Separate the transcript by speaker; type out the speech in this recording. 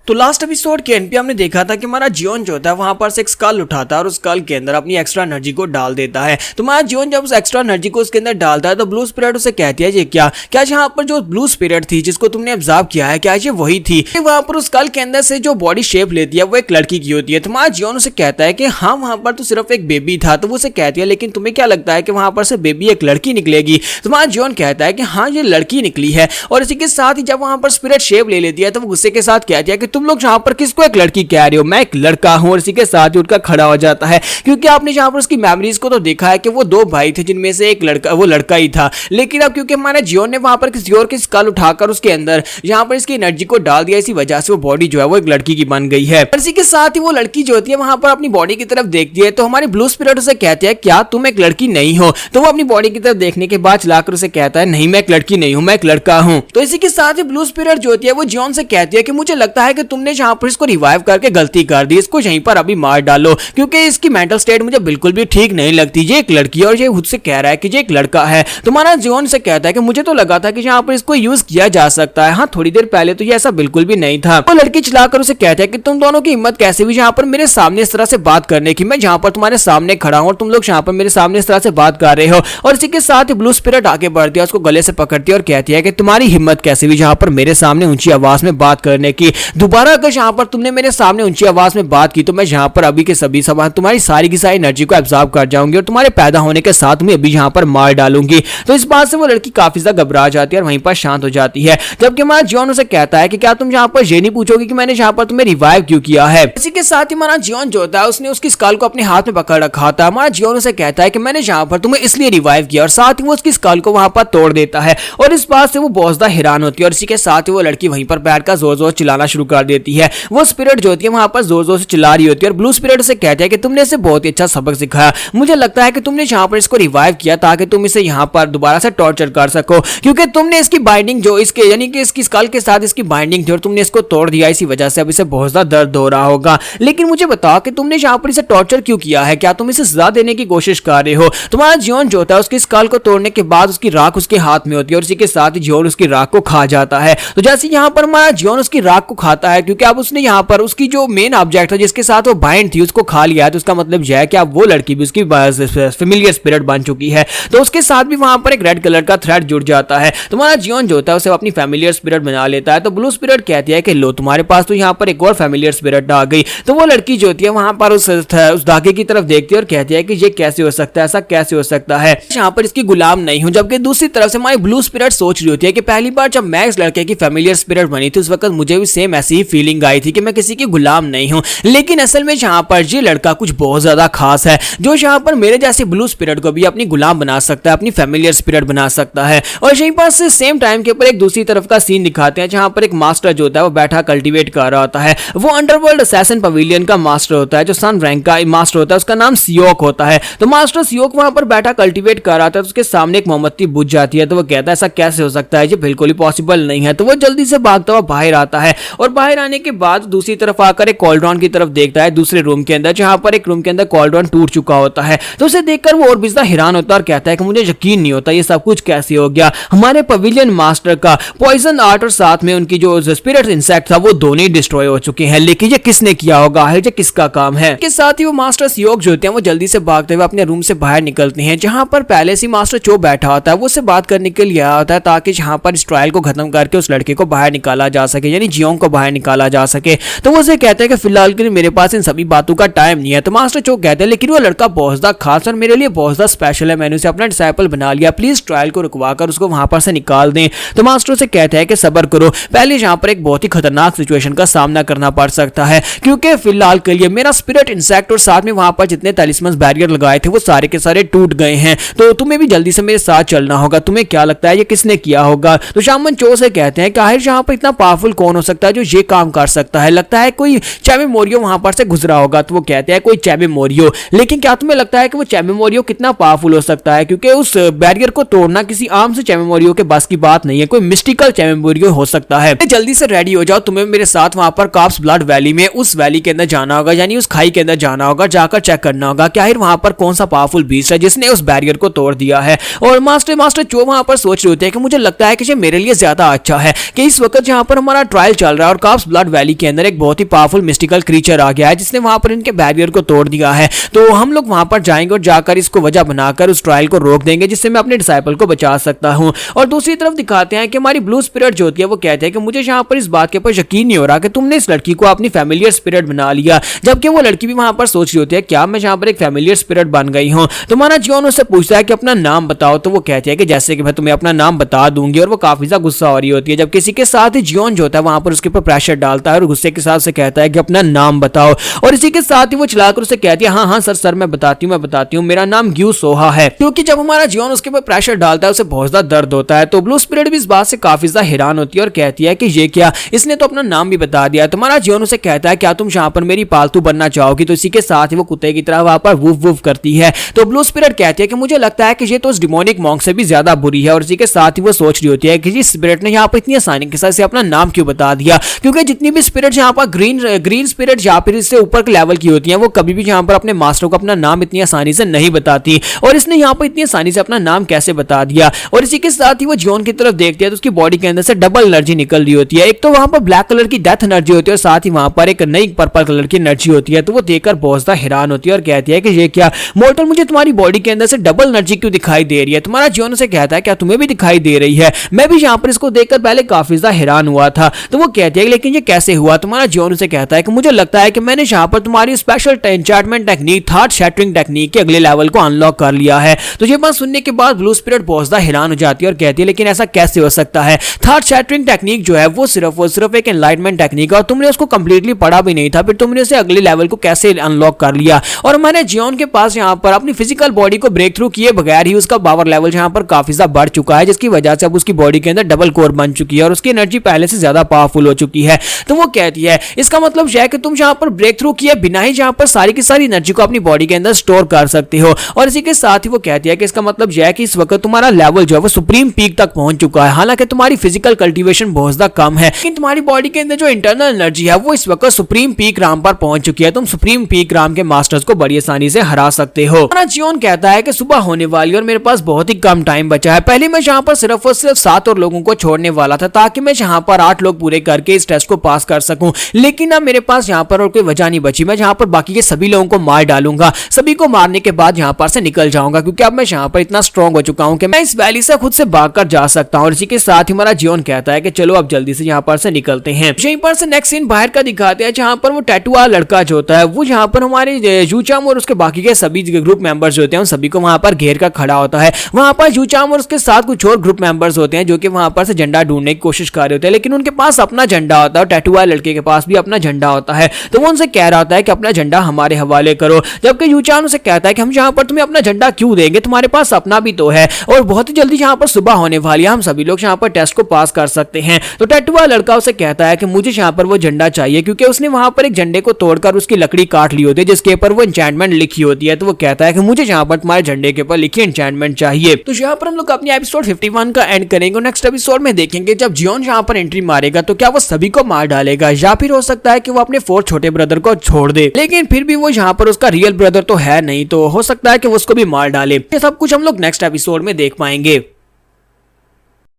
Speaker 1: तो last episode के and पे हमने देखा था कि हमारा जियोन जो होता है वहां पर से एक स्कल उठाता है और उस स्कल के अंदर अपनी एक्स्ट्रा एनर्जी को डाल देता है। तो हमारा जियोन जब उस एक्स्ट्रा एनर्जी को उसके अंदर डालता है तो ब्लू स्पिरिट उसे कहती है ये क्या यहाँ पर जो ब्लू स्पिरिट थी जिसको तुमने ऑब्जर्व किया है क्या ये वही थी? वहां पर उस स्कल के अंदर से जो बॉडी शेप लेती है वो एक लड़की की होती है। तो हमारा जियोन उसे कहता है कि हाँ वहां पर तो सिर्फ एक बेबी था। तो वो उसे कहती है लेकिन तुम्हें क्या लगता है कि वहां पर से बेबी एक लड़की निकलेगी? तो हमारा जियोन कहता है कि हाँ ये लड़की निकली है। और इसी के साथ ही जब वहां पर स्पिरिट शेप ले लेती है तो वो गुस्से के साथ कहती है कि तुम लोग यहाँ पर किसको एक लड़की कह रहे हो, मैं एक लड़का हूं। और इसी के साथ ही उनका खड़ा हो जाता है क्योंकि आपने जहां पर उसकी मेमोरीज को तो देखा है कि वो दो भाई थे जिनमें से एक लड़का वो लड़का ही था। लेकिन अब क्योंकि हमारे जियोन ने वहां पर किसी और की स्कल उठाकर उसके अंदर यहाँ पर इसकी एनर्जी को डाल दिया, इसी वजह से वो बॉडी जो है वो एक लड़की की बन गई है। इसी के साथ ही वो लड़की जो होती है वहां पर अपनी बॉडी की तरफ देखती है तो हमारी ब्लू स्पिरिट उसे कहती है क्या तुम एक लड़की नहीं हो? तो वो अपनी बॉडी की तरफ देखने के बाद चलाकर उसे कहता है नहीं मैं एक लड़की नहीं हूं, मैं एक लड़का हूं। तो इसी के साथ ही ब्लू स्पिरिट जो होती है वो जियोन से कहती है कि मुझे लगता है कि तुमने जहां पर इसको रिवाइव करके गलती कर दी, इसको यहीं पर अभी मार डालो क्योंकि इसकी मेंटल स्टेट मुझे बिल्कुल भी ठीक नहीं लगती। ये एक लड़की है और ये खुद से कह रहा है कि ये एक लड़का है। तुम्हारा जियोन से कहता है कि मुझे तो लगा था कि यहाँ पर इसको यूज किया जा सकता है, हाँ थोड़ी देर पहले तो ये ऐसा बिल्कुल भी नहीं था। वो लड़की चलाकर उसे कहता है कि तुम दोनों की हिम्मत कैसे हुई यहाँ पर मेरे सामने इस तरह से बात करने की? मैं जहाँ पर तुम्हारे सामने खड़ा हूँ और तुम लोग यहाँ पर मेरे सामने इस तरह से बात कर रहे हो। और इसी के साथ ही ब्लू स्पिरिट आगे बढ़ती है, उसको गले से पकड़ती है और कहती है कि तुम्हारी हिम्मत कैसे हुई यहाँ पर मेरे सामने ऊंची आवाज में बात करने की? दोबारा अगर यहाँ पर तुमने मेरे सामने ऊंची आवाज में बात की तो मैं यहाँ पर अभी के सभी सवाल तुम्हारी सारी की सारी एनर्जी को एब्जॉर्ब कर जाऊंगी और तुम्हारे पैदा होने के साथ मैं अभी यहाँ पर मार डालूंगी। तो इस बात से वो लड़की काफी ज्यादा घबरा जाती है और वहीं पर शांत हो जाती है। जबकि हमारा जियोन उसे कहता है कि क्या तुम यहाँ पर ये नहीं पूछोगे कि मैंने यहाँ पर तुम्हें रिवाइव क्यों किया है? इसी के साथ ही हमारा जियोन जो होता है उसने उसकी स्कल को अपने हाथ में पकड़ रखा था। हमारा जियोन उसे कहता है कि मैंने यहाँ पर तुम्हें इसलिए रिवाइव किया और साथ ही वो उसकी स्कल को वहां पर तोड़ देता है। और इस बात से वो बहुत ज्यादा हैरान होती है और इसी के साथ ही वो लड़की वहीं पर बैठकर जोर जोर चिल्लाना शुरू कर देती है। वो स्पिरिट जो होती है वहां पर जोर जोर से चिल्ला रही होती है और ब्लू स्पिरिट उसे कहते हैं कि तुमने इसे बहुत ही अच्छा सबक सिखाया। मुझे लगता है कि तुमने यहाँ पर इसको रिवाइव किया ताकि तुम इसे यहाँ पर दोबारा से टॉर्चर कर सको क्योंकि तुमने इसकी बाइंडिंग जो इसके यानी कि इसकी स्कल के साथ इसकी बाइंडिंग जो तुमने इसको तोड़ दिया, इसी वजह से अब इसे बहुत ज्यादा दर्द हो रहा होगा। लेकिन मुझे बताओ कि तुमने यहाँ पर इसे टॉर्चर क्यों किया है? क्या तुम इसे सजा देने की कोशिश कर रहे हो? तुम्हारा जियोन जो होता है उसकी स्कल को तोड़ने के बाद उसकी राख उसके हाथ में होती है और इसी के साथ ही जियोन उसकी राख को खा जाता है। तो जैसे यहाँ पर हमारा जियोन उसकी राख को खाता है क्योंकि अब उसने यहाँ पर उसकी जो मेन ऑब्जेक्ट था जिसके साथ वो बाइंड थी उसको खा लिया है। तो उसका मतलब यह है कि अब वो लड़की भी उसकी फेमिलियर स्पिरिट बन चुकी है। तो उसके साथ भी वहां पर एक रेड कलर का थ्रेड जुड़ जाता है। तुम्हारा जियोन जो होता है उसे अपनी फेमिलियर स्पिरिट बना लेता है। तो ब्लू स्पिरिट कहती है कि लो तुम्हारे पास तो यहाँ पर एक और फेमिलियर स्पिरिट आ गई। तो वो लड़की जो होती है वहां पर उस धागे की तरफ देखती है और कहती है कि ये कैसे हो सकता है, ऐसा कैसे हो सकता है, यहाँ पर इसकी गुलाम नहीं हूं। जबकि दूसरी तरफ से हमारी ब्लू स्पिरिट सोच रही होती है कि पहली बार जब मैं इस लड़के की फेमिलियर स्पिरिट बनी थी उस वक्त मुझे भी सेम ऐसी ही फीलिंग आई थी कि मैं किसी की गुलाम नहीं हूं। लेकिन असल में यहाँ पर ये लड़का कुछ बहुत ज्यादा खास है जो यहाँ पर मेरे जैसे ब्लू स्पिरिट को भी अपनी गुलाम बना सकता है, अपनी फेमिलियर स्पिरिट बना सकता है। और यहीं पर से सेम टाइम के ऊपर एक दूसरी तरफ का सीन दिखाते हैं जहां पर एक मास्टर जो होता है वो बैठा कल्टीवेट कर रहा होता है। वो अंडरवर्ल्ड असैसिन पवेलियन का मास्टर होता है, जो सन रैंक का मास्टर होता है, उसका नाम सियोक होता है। तो मास्टर सियोक वहां पर बैठा कल्टीवेट कर रहा था तो उसके सामने एक मोमबत्ती बुझ जाती है। तो वो कहता है ऐसा कैसे हो सकता है, ये बिल्कुल ही पॉसिबल नहीं है। तो वो जल्दी से भागता हुआ बाहर आता है और बाहर आने के बाद दूसरी तरफ आकर एक कॉल्ड्रॉन की तरफ देखता है दूसरे रूम के अंदर जहां पर एक रूम के अंदर कॉल्ड्रॉन टूट चुका होता है। तो उसे देखकर वो और भी ज्यादा हैरान होता है और कहता है कि मुझे यकीन नहीं होता ये सब कुछ कैसे हो गया। हमारे पवेलियन मास्टर का पॉइजन आर्ट और साथ में उनकी जो स्पिरिट इंसेक्ट था वो दोनों ही डिस्ट्रॉय हो चुके हैं, लेकिन ये किसने किया होगा, ये किसका काम है? के साथ ही वो मास्टर सियोक जो होते हैं वो जल्दी से भागते हुए अपने रूम से बाहर निकलते हैं जहां पर पहले से मास्टर चो बैठा होता है। वो उससे बात करने के लिए आया होता है ताकि जहां पर इस ट्रायल को खत्म करके उस लड़के को बाहर निकाला जा सके, यानी जियोन को बाहर निकाला जा सके। तो वो उसे कहते हैं कि फिलहाल के लिए मेरे पास इन सभी बातों का टाइम नहीं है। तो मास्टर चो कहते हैं लेकिन वो लड़का बहुत ज्यादा खास और मेरे लिए बहुत ज्यादा स्पेशल है, मैंने उसे अपना डिसाइपल बना लिया, प्लीज ट्रायल को रुकवाकर उसको वहां पर से निकाल दें। तो मास्टर से कहते हैं कि सब्र करो, पहले यहाँ पर एक बहुत ही खतरनाक सिचुएशन का सामना करना पड़ सकता है क्योंकि फिलहाल के लिए मेरा स्पिरिट इंसेक्ट और साथ में वहां पर जितने तलिस्मन बैरियर लगाए थे वो सारे के सारे टूट गए हैं। तो तुम्हें भी जल्दी से मेरे साथ चलना होगा। तुम्हें क्या लगता है ये किसने किया होगा? तो शामन चो से कहते हैं कि आखिर यहाँ पर इतना पावरफुल कौन हो सकता है जो ये काम कर सकता है? लगता है कोई चैमी मोरियो वहां पर से गुजरा होगा। तो वो कहते हैं कोई चैमी मोरियो, लेकिन क्या तुम्हें लगता है कि वो चैमी मोरियो कितना पावरफुल हो सकता है? क्योंकि उस बैरियर को तोड़ना किसी आम से चैमी मोरियो के बस की बात नहीं है, कोई मिस्टिकल चैमी मोरियो हो सकता है। जल्दी से रेडी हो जाओ, तुम्हें मेरे साथ वहां पर कॉप्स ब्लड वैली में उस वैली के अंदर जाना होगा, यानी उस खाई के अंदर जाना होगा, जाकर चेक करना होगा कि आखिर वहां पर कौन सा पावरफुल बीस्ट है जिसने उस बैरियर को तोड़ दिया है। और मास्टर चो वहां पर सोच रहे होते हैं कि मुझे लगता है कि ये मेरे लिए ज्यादा अच्छा है कि इस वक्त जहां पर हमारा ट्रायल चल रहा है और कोलाप्स ब्लड वैली के अंदर एक बहुत ही पावरफुल मिस्टिकल क्रीचर आ गया है जिसने वहां पर इनके बैरियर को तोड़ दिया है। तो हम लोग वहां पर जाएंगे और जाकर इसको वजह बनाकर उस ट्रायल को रोक देंगे जिससे मैं अपने डिसाइपल को बचा सकता हूं। और दूसरी तरफ दिखाते हैं कि हमारी ब्लू स्पिरिट जो होती है वो कहते हैं कि मुझे यहाँ पर इस बात के ऊपर यकीन नहीं हो रहा कि तुमने इस लड़की को अपनी फैमिलियर स्पिरिट बना लिया, जबकि वो लड़की भी वहां पर सोच रही होती है क्या मैं यहाँ पर एक फैमिलियर स्पिरिट बन गई हूँ। तुम्हारा जियोन उससे पूछता है कि अपना नाम बताओ, तो वो कहती है कि जैसे कि मैं तुम्हें अपना नाम बता दूंगी, और वो काफी ज्यादा गुस्सा हो रही होती है। जब किसी के साथ ही जियोन जो होता है वहां पर उसके ऊपर प्रेशर डालता है और गुस्से के साथ से कहता है कि अपना नाम बताओ, और इसी के साथ ही वो चलाकर उसे कहती है हाँ हाँ सर मैं बताती हूँ मेरा नाम ग्यू सोहा है। क्योंकि जब हमारा जियोन उसके ऊपर प्रेशर डालता है उसे बहुत ज्यादा दर्द होता है। तो ब्लू स्पिरिट भी इस बात से काफी ज्यादा हैरान होती है और कहती है कि ये क्या, इसने तो अपना नाम भी बता दिया। तुम्हारा जियोन उसे कहता है क्या तुम यहाँ पर मेरी पालतू बनना चाहोगी, तो इसी के साथ ही वो कुत्ते की तरह वहां पर वूफ वूफ करती है। तो ब्लू स्पिरिट कहती है कि मुझे लगता है कि ये तो उस डिमोनिक मॉन्क से भी ज्यादा बुरी है, और इसी के साथ ही वो सोच रही होती है कि जिस स्पिरिट ने यहाँ पर इतनी आसानी के साथ से अपना नाम क्यों बता दिया, क्योंकि जितनी भी स्पिरिट यहाँ पर ग्रीन स्पिरिट या फिर इससे ऊपर के लेवल की होती है वो कभी भी यहाँ पर अपने मास्टर को अपना नाम इतनी आसानी से नहीं बताती, और इसने यहाँ पर इतनी आसानी से अपना नाम कैसे बता दिया। और इसी के साथ ही वो जियोन की तरफ देखती है तो उसकी बॉडी के अंदर से डबल एनर्जी निकल रही होती है। एक तो वहां पर ब्लैक कलर की डेथ एनर्जी होती है और साथ ही वहां पर एक नई पर्पल कलर की एनर्जी होती है। तो वो देखकर बहुत ज्यादा हैरान होती है और कहती है कि ये क्या मोर्टल, मुझे तुम्हारी बॉडी के अंदर से डबल एनर्जी क्यों दिखाई दे रही है। तुम्हारा जियोन से कहता है क्या तुम्हें भी दिखाई दे रही है। मैं भी यहाँ पर इसको देखकर पहले काफी ज्यादा हैरान हुआ था। तो वो कहती है लेकिन ये कैसे हुआ। तुम्हारा जियोन से कहता है कि मुझे लगता है कि मैंने यहाँ पर तुम्हारी special enchantment technique thought shattering technique के अगले लेवल को अनलॉक कर लिया है। तो ये बात सुनने के बाद ब्लू स्पिरिट बहुत ज्यादा हैरान हो जाती है और कहती है लेकिन ऐसा कैसे हो सकता है। थॉट शैटरिंग टेक्निक जो है वो सिर्फ एक एनलाइटमेंट टेक्निक है और तुमने उसको कंप्लीटली पढ़ा भी नहीं था, फिर तुमने उसे अगले लेवल को कैसे अनलॉक कर लिया। और हमारे जियोन के पास यहाँ पर अपनी फिजिकल बॉडी को ब्रेक थ्रू किए बगैर ही उसका पावर लेवल यहाँ पर काफी ज्यादा बढ़ चुका है, जिसकी वजह से अब उसकी बॉडी के अंदर डबल कोर बन चुकी है और उसकी एनर्जी पहले से ज्यादा पावरफुल हो चुकी है। तो वो कहती है इसका मतलब यह है कि तुम यहाँ पर ब्रेक थ्रू किए बिना ही यहाँ पर सारी की सारी एनर्जी को अपनी बॉडी के अंदर स्टोर कर सकते हो। और इसी के साथ ही वो कहती है कि इसका मतलब यह है कि इस वक्त तुम्हारा लेवल जो है वो सुप्रीम पीक तक पहुंच चुका है। हालांकि तुम्हारी फिजिकल कल्टीवेशन बहुत ज्यादा कम है, लेकिन तुम्हारी बॉडी के अंदर जो इंटरनल एनर्जी है वो इस वक्त सुप्रीम पीक राम पर पहुंच चुकी है। तुम सुप्रीम पीक राम के मास्टर्स को बड़ी आसानी से हरा सकते हो। हमारा जियोन कहता है कि सुबह होने वाली और मेरे पास बहुत ही कम टाइम बचा है। पहले मैं यहाँ पर सिर्फ और सिर्फ 7 और लोगों को छोड़ने वाला था ताकि मैं यहाँ पर 8 लोग पूरे करके इस टेस्ट को पास कर सकूं, लेकिन अब मेरे पास यहाँ पर और कोई वजह नहीं बची। मैं यहाँ पर बाकी के सभी लोगों को मार डालूंगा। सभी को मारने के बाद यहाँ पर से निकल जाऊंगा, क्योंकि अब मैं यहाँ पर इतना स्ट्रॉन्ग हो चुका हूँ कि मैं इस वैली से खुद से भागकर जा सकता हूँ। और इसी के साथ ही हमारा जियोन कहता है कि चलो अब जल्दी से यहाँ पर से निकलते हैं। यहीं पर से नेक्स्ट सीन बाहर का दिखाते हैं जहाँ पर वो टैटू वाला लड़का जो होता है वो यहाँ पर हमारे यूचाम और उसके बाकी के सभी ग्रुप मेंबर्स होते हैं उन सभी को वहां पर घेर कर खड़ा होता है। वहां पर यूचाम और उसके साथ कुछ और ग्रुप मेंबर्स होते हैं जो कि वहां पर से झंडा ढूंढने की कोशिश कर रहे होते हैं, लेकिन उनके पास अपना झंडा होता है और टैटू वाले लड़के के पास भी अपना झंडा होता है। तो वो उनसे कह रहा होता है कि अपना झंडा हमारे हवाले करो, जबकि यूचाम उसे कहता है कि हम यहाँ पर तुम्हें अपना झंडा क्यों देंगे, तुम्हारे पास अपना भी तो है और बहुत ही जल्दी यहाँ पर सुबह होने वाली है, हम सभी लोग यहाँ पर टेस्ट को पास कर सकते हैं। तो टैटू वाला लड़का उसे कहता है कि मुझे यहाँ पर वो झंडा चाहिए, क्योंकि उसने वहां पर एक झंडे को तोड़कर उसकी लकड़ी काट ली होती है जिसके ऊपर वो एन्चेंटमेंट लिखी होती है। तो वो कहता है कि मुझे यहाँ पर तुम्हारे झंडे के ऊपर लिखी एन्चेंटमेंट चाहिए। तो यहाँ पर हम लोग अपनी एपिसोड 51 का एंड करेंगे। नेक्स्ट एपिसोड में देखेंगे जब जियोन यहाँ पर एंट्री मारेगा तो क्या वो सभी को मार डालेगा, या फिर हो सकता है कि वो अपने 4 छोटे ब्रदर को छोड़ दे, लेकिन फिर भी वो यहाँ पर उसका रियल ब्रदर तो है नहीं, तो हो सकता है कि वो उसको भी मार डाले। ये सब कुछ हम लोग नेक्स्ट एपिसोड में देख पाएंगे।